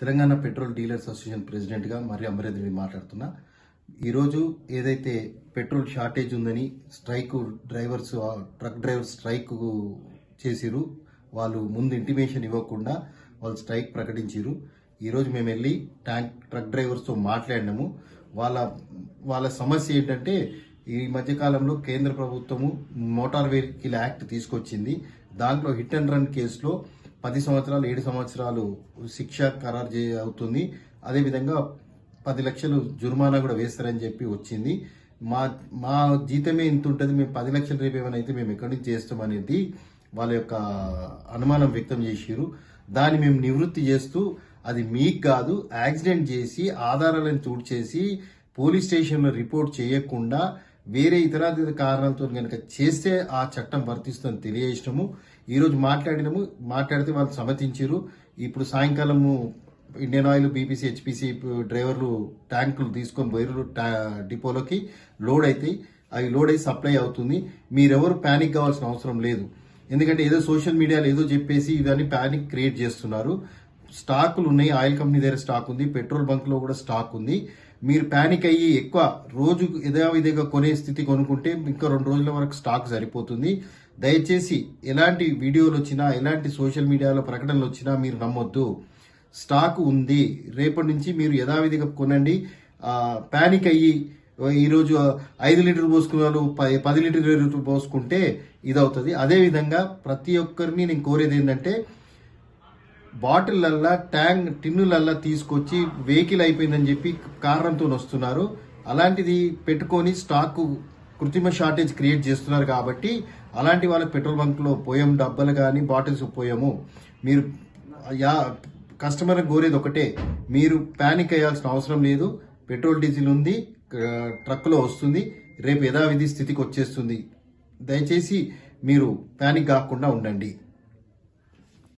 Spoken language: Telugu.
తెలంగాణ పెట్రోల్ డీలర్స్ అసోసియేషన్ ప్రెసిడెంట్గా మరి అమరేంద్రని మాట్లాడుతున్నా. ఈరోజు ఏదైతే పెట్రోల్ షార్టేజ్ ఉందని ట్రక్ డ్రైవర్స్ స్ట్రైక్ చేసిరు, వాళ్ళు ముందు ఇంటిమేషన్ ఇవ్వకుండా వాళ్ళు స్ట్రైక్ ప్రకటించారు. ఈరోజు మేము వెళ్ళి ట్రక్ డ్రైవర్స్తో మాట్లాడినాము. వాళ్ళ సమస్య ఏంటంటే, ఈ మధ్యకాలంలో కేంద్ర ప్రభుత్వము మోటార్ వెహికల్ యాక్ట్ తీసుకొచ్చింది. దాంట్లో హిట్ అండ్ రన్ కేసులో 10 సంవత్సరాలు 7 సంవత్సరాలు శిక్ష ఖరారు అవుతుంది. అదేవిధంగా 10 లక్షలు జుర్మానా కూడా వేస్తారని చెప్పి వచ్చింది. మా జీతమే ఇంత ఉంటుంది, మేము 10 లక్షల రేపు ఏమైనా అయితే మేము ఎక్కడి నుంచి చేస్తామనేది వాళ్ళ యొక్క అనుమానం వ్యక్తం చేసిరు. దాన్ని మేము నివృత్తి చేస్తూ, అది మీకు కాదు, యాక్సిడెంట్ చేసి ఆధారాలను తుడిచేసి పోలీస్ స్టేషన్లో రిపోర్ట్ చేయకుండా వేరే ఇతర కారణాలతో కనుక చేస్తే ఆ చట్టం వర్తిస్తుందని తెలియజేసినాము. ఈరోజు మాట్లాడితే వాళ్ళు సమ్మతించారు. ఇప్పుడు సాయంకాలము ఇండియన్ ఆయిల్, బీపీసీ, హెచ్పీసీ డ్రైవర్లు ట్యాంకులు తీసుకొని పోయారు డిపోలోకి. లోడ్ అవుతాయి, అవి లోడ్ అయి సప్లై అవుతుంది. మీరెవరు ప్యానిక్ కావాల్సిన అవసరం లేదు. ఎందుకంటే ఏదో సోషల్ మీడియాలో ఏదో చెప్పేసి ఇవన్నీ ప్యానిక్ క్రియేట్ చేస్తున్నారు. స్టాకులు ఉన్నాయి, ఆయిల్ కంపెనీ దగ్గర స్టాక్ ఉంది, పెట్రోల్ బంక్ లో కూడా స్టాక్ ఉంది. మీరు ప్యానిక్ అయ్యి ఎక్కువ రోజు యథావిధిగా కొనే స్థితి కొనుక్కుంటే ఇంకా 2 రోజుల వరకు స్టాక్ సరిపోతుంది. దయచేసి ఎలాంటి వీడియోలు వచ్చినా, ఎలాంటి సోషల్ మీడియాలో ప్రకటనలు వచ్చినా మీరు నమ్మొద్దు. స్టాక్ ఉంది, రేపటి నుంచి మీరు యథావిధిగా కొనండి. ప్యానిక్ అయ్యి ఈరోజు 5 లీటర్లు పోసుకున్నారు, 10 లీటర్లు పోసుకుంటే ఇదవుతుంది. అదేవిధంగా ప్రతి ఒక్కరిని నేను కోరేది ఏంటంటే, బాటిల్లల్లా టిన్నులల్లా తీసుకొచ్చి వెహికల్ అయిపోయిందని చెప్పి కారణంతో వస్తున్నారు. అలాంటిది పెట్టుకొని స్టాక్ కృత్రిమ షార్టేజ్ క్రియేట్ చేస్తున్నారు. కాబట్టి అలాంటి వాళ్ళ పెట్రోల్ బంక్లో పోయాము, డబ్బాలు కానీ బాటిల్స్ పోయాము. మీరు కస్టమర్ కోరేది ఒకటే, మీరు ప్యానిక్ అయ్యాల్సిన అవసరం లేదు. పెట్రోల్ డీజిల్ ఉంది, ట్రక్లో వస్తుంది, రేపు యథావిధి స్థితికి వచ్చేస్తుంది. దయచేసి మీరు ప్యానిక్ కాకుండా ఉండండి.